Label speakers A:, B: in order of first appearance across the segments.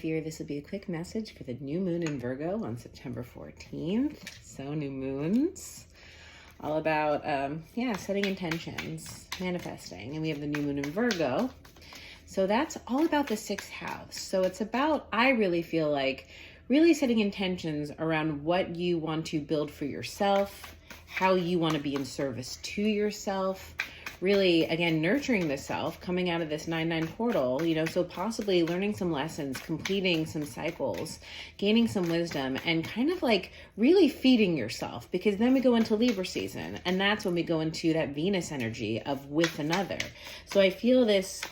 A: Fear this will be a quick message for the new moon in Virgo on September 14th. So new moons, all about, setting intentions, manifesting. And we have the new moon in Virgo. So that's all about the 6th house. So it's about, I really feel like, really setting intentions around what you want to build for yourself, how you want to be in service to yourself, really, again, nurturing the self, coming out of this 9/9 portal, so possibly learning some lessons, completing some cycles, gaining some wisdom, and kind of like really feeding yourself, because then we go into Libra season, and that's when we go into that Venus energy of with another. So I feel this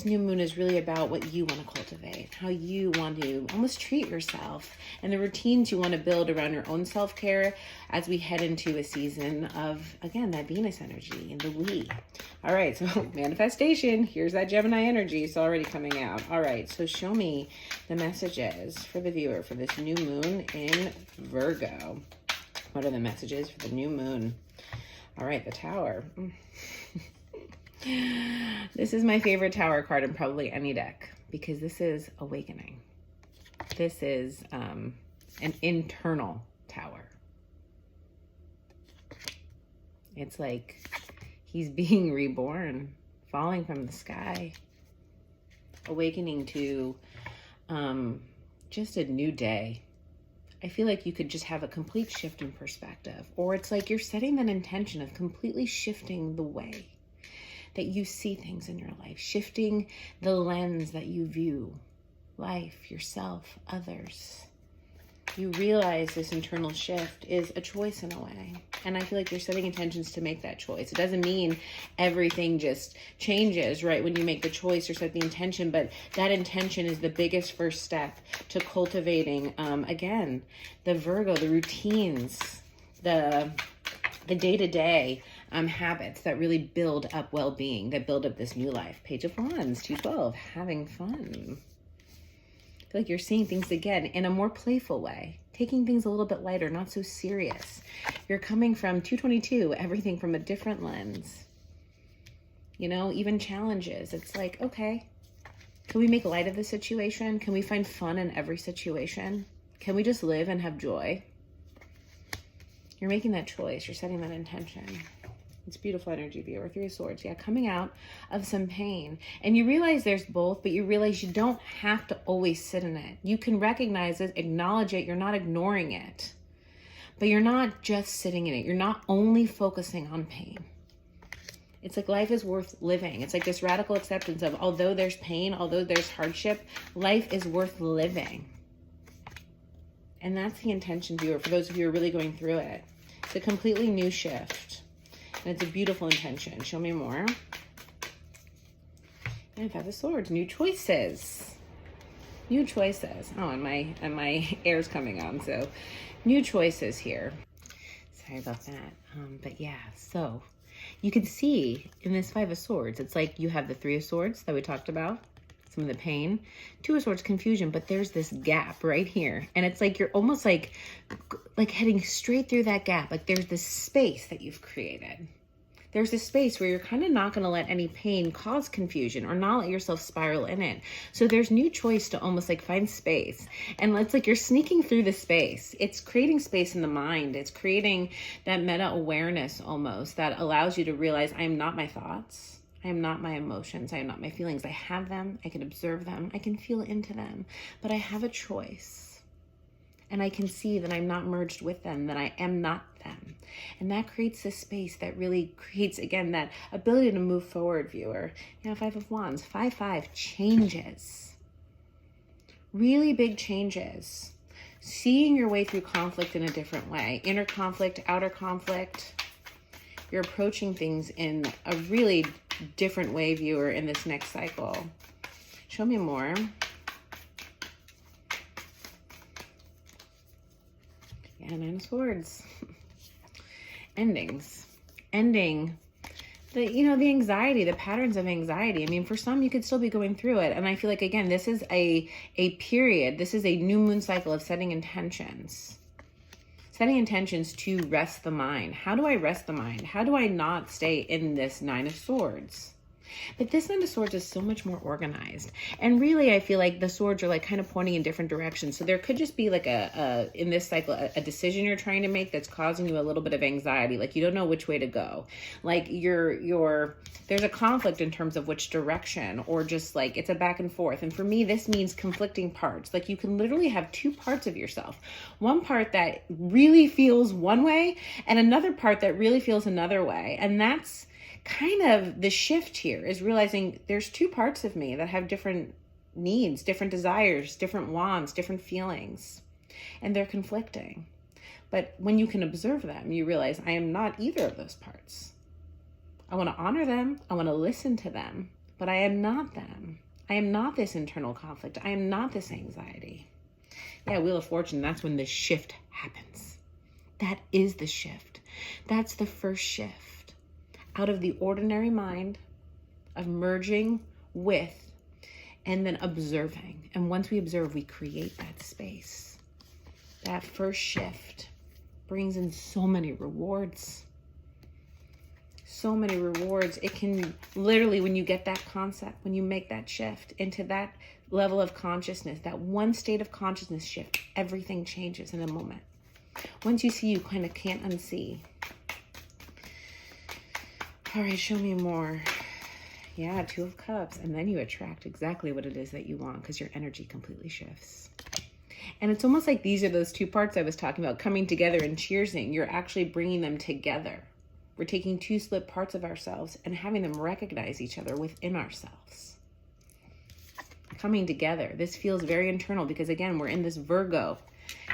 A: new moon is really about what you want to cultivate, how you want to almost treat yourself, and the routines you want to build around your own self-care as we head into a season of, again, that Venus energy and the we. All right, so manifestation, here's that Gemini energy. It's already coming out. All right, so show me the messages for the viewer for this new moon in Virgo. What are the messages for the new moon? All right, the Tower. This is my favorite Tower card in probably any deck, because this is awakening. This is an internal tower. It's like he's being reborn, falling from the sky, awakening to just a new day. I feel like you could just have a complete shift in perspective, or it's like you're setting that intention of completely shifting the way that you see things in your life, shifting the lens that you view life, yourself, others. You realize this internal shift is a choice in a way. And I feel like you're setting intentions to make that choice. It doesn't mean everything just changes right when you make the choice or set the intention, but that intention is the biggest first step to cultivating, again, the Virgo, the routines, the day-to-day habits that really build up well-being, that build up this new life. Page of Wands, 212, having fun. I feel like you're seeing things again in a more playful way, taking things a little bit lighter, not so serious. You're coming from 222, everything from a different lens. Even challenges. It's like, okay, can we make light of the situation? Can we find fun in every situation? Can we just live and have joy? You're making that choice. You're setting that intention. It's beautiful energy, viewer. 3 of Swords. Yeah, coming out of some pain. And you realize there's both, but you realize you don't have to always sit in it. You can recognize it, acknowledge it. You're not ignoring it. But you're not just sitting in it. You're not only focusing on pain. It's like life is worth living. It's like this radical acceptance of, although there's pain, although there's hardship, life is worth living. And that's the intention, viewer, for those of you who are really going through it. It's a completely new shift. And it's a beautiful intention. Show me more. And 5 of Swords. New choices. New choices. Oh, and my air's coming on. So new choices here. Sorry about that. But yeah, so you can see in this 5 of Swords, it's like you have the 3 of Swords that we talked about. Some of the pain, 2 of Swords, confusion, but there's this gap right here. And it's like you're almost like heading straight through that gap. Like there's this space that you've created. There's this space where you're kind of not going to let any pain cause confusion or not let yourself spiral in it. So there's new choice to almost like find space. And it's like you're sneaking through the space. It's creating space in the mind. It's creating that meta awareness almost that allows you to realize I am not my thoughts. I am not my emotions. I am not my feelings. I have them. I can observe them. I can feel into them. But I have a choice. And I can see that I'm not merged with them, that I am not them. And that creates this space that really creates, again, that ability to move forward, viewer. 5 of Wands, 5-5, changes. Really big changes. Seeing your way through conflict in a different way. Inner conflict, outer conflict. You're approaching things in a really different way, viewer, in this next cycle. Show me more. Yeah, 9 of Swords. Endings. Ending the anxiety, the patterns of anxiety. I mean, for some, you could still be going through it. And I feel like, again, this is a period. This is a new moon cycle of setting intentions. Setting intentions to rest the mind. How do I rest the mind? How do I not stay in this 9 of Swords? But this Nine of Swords is so much more organized. And really, I feel like the swords are like kind of pointing in different directions. So there could just be like in this cycle, a decision you're trying to make that's causing you a little bit of anxiety. Like you don't know which way to go. Like there's a conflict in terms of which direction, or just like it's a back and forth. And for me, this means conflicting parts. Like you can literally have two parts of yourself. One part that really feels one way and another part that really feels another way. And that's kind of the shift here, is realizing there's two parts of me that have different needs, different desires, different wants, different feelings, and they're conflicting. But when you can observe them, you realize I am not either of those parts. I want to honor them. I want to listen to them, but I am not them. I am not this internal conflict. I am not this anxiety. Yeah, Wheel of Fortune, that's when the shift happens. That is the shift. That's the first shift. Out of the ordinary mind, of merging with, and then observing. And once we observe, we create that space. That first shift brings in so many rewards. So many rewards. It can literally, when you get that concept, when you make that shift into that level of consciousness, that one state of consciousness shift, everything changes in a moment. Once you see, you kind of can't unsee. All right, show me more. Yeah, Two of Cups. And then you attract exactly what it is that you want, because your energy completely shifts. And it's almost like these are those two parts I was talking about coming together and cheersing. You're actually bringing them together. We're taking two split parts of ourselves and having them recognize each other within ourselves. Coming together. This feels very internal because, again, we're in this Virgo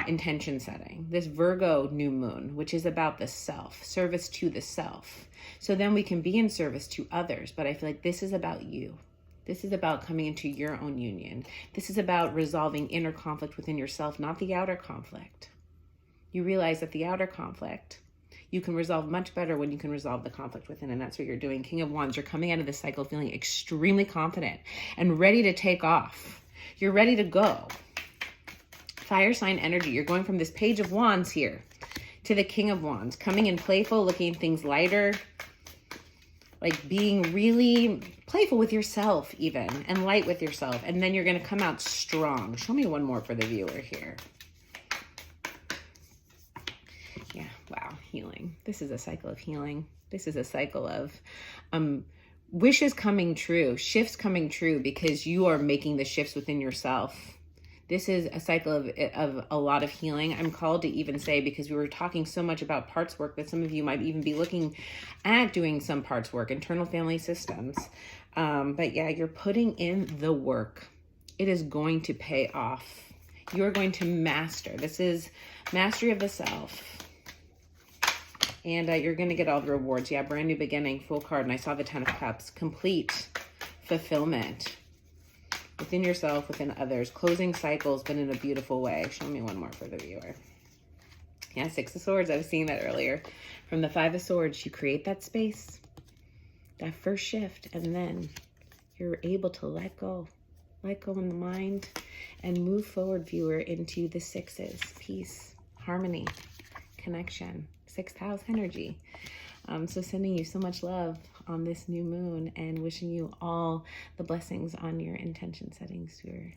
A: intention setting, this Virgo new moon, which is about the self, service to the self. So then we can be in service to others, but I feel like this is about you. This is about coming into your own union. This is about resolving inner conflict within yourself, not the outer conflict. You realize that the outer conflict, you can resolve much better when you can resolve the conflict within, and that's what you're doing. King of Wands, you're coming out of this cycle feeling extremely confident and ready to take off. You're ready to go. Fire sign energy. You're going from this Page of Wands here to the King of Wands, coming in playful, looking at things lighter, like being really playful with yourself even, and light with yourself. And then you're going to come out strong. Show me one more for the viewer here. Yeah, wow, healing. This is a cycle of healing. This is a cycle of wishes coming true, shifts coming true, because you are making the shifts within yourself. This is a cycle of a lot of healing. I'm called to even say, because we were talking so much about parts work, that some of you might even be looking at doing some parts work, internal family systems. But yeah, you're putting in the work. It is going to pay off. You're going to master. This is mastery of the self. And you're going to get all the rewards. Yeah, brand new beginning, full card. And I saw the Ten of Cups. Complete fulfillment. Within yourself, within others, closing cycles, but in a beautiful way. Show me one more for the viewer. Yeah, Six of Swords. I was seeing that earlier. From the Five of Swords, you create that space, that first shift, and then you're able to let go in the mind, and move forward, viewer, into the sixes. Peace, harmony, connection, sixth house energy. So sending you so much love on this new moon, and wishing you all the blessings on your intention settings, viewer.